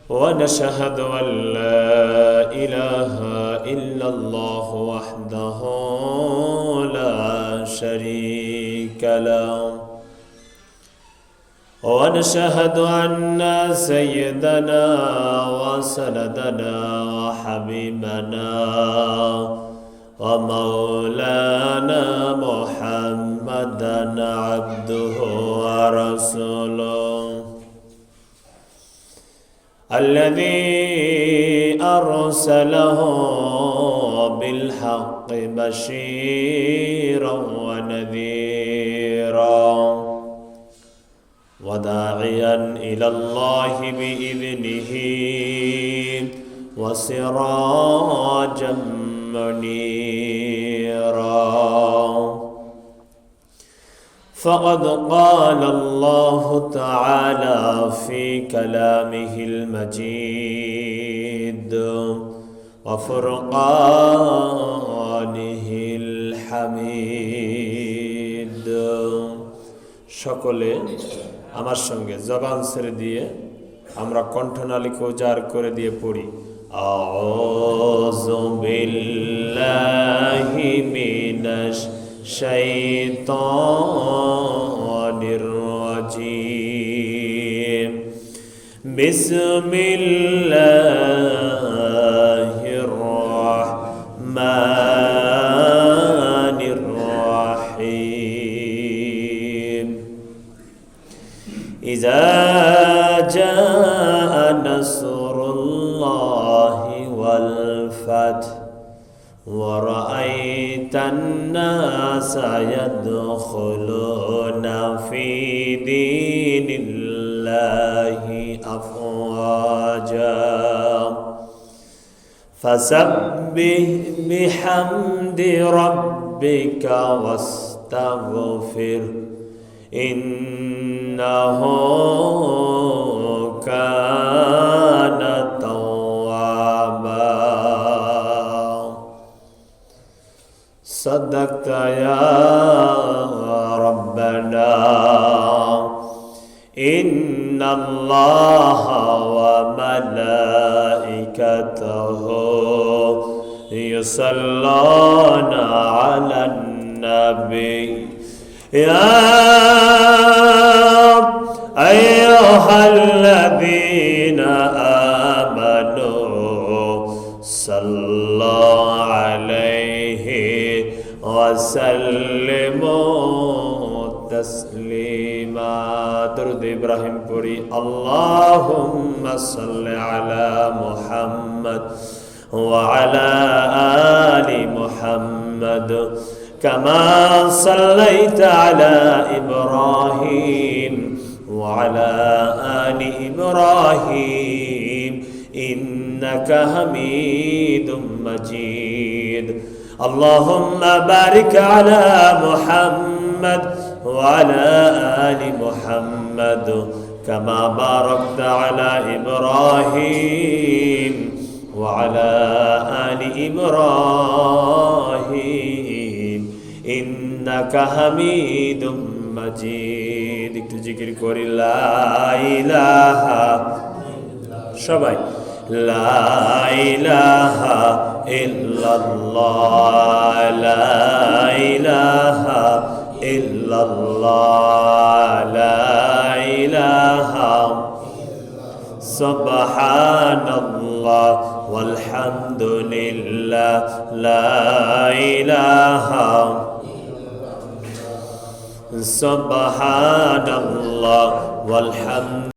ونشهد أن لا إله إلا الله وحده لا شريك له ونشهد أن سيدنا وسندنا وحبيبنا ومولانا محمدا عبده ورسوله الذي أرسله بالحق بشيرا ونذيرا وداعيا إلى الله بإذنه وسراجا منيرا فقد قال الله تعالى في كلامه المجيد وفرقانه الحميد সকলে আমার সঙ্গে জবান ছেড়ে দিয়ে আমরা কণ্ঠনালীকে উজাড় করে দিয়ে পড়ি আউযু বিল্লাহি মিনাশ শাইতানির রাজীম বিসমিল্লাহির রাহমানির রাহিম ইযা জাআ নাসরুল্লাহি ওয়াল ফাth ورأيت الناس يدخلون في دين الله أفواجا فسبح بحمد ربك واستغفر إنه كان توابا صدقت يا ربنا إن الله وملائكته يصلون على النبي يا أيها الذين آمنوا صلوا عليه وسلموا تسليما درود إبراهيم پوری اللهم صل على محمد وعلى آل محمد كما صليت على إبراهيم وعلى آل إبراهيم إنك حميد مجيد اللهم بارك على محمد وعلى آل محمد كما باركت على إبراهيم وعلى آل إبراهيم إنك حميد مجيد একটু জিকির করি লা ইলাহা সবাই লা ইলাহা ইল্লাল্লাহ লা ইলাহা ইল্লাল্লাহ লা ইলাহা সুবহানাল্লাহ walhamdulillah লা ইলাহা সুবহানাল্লাহ walhamdulillah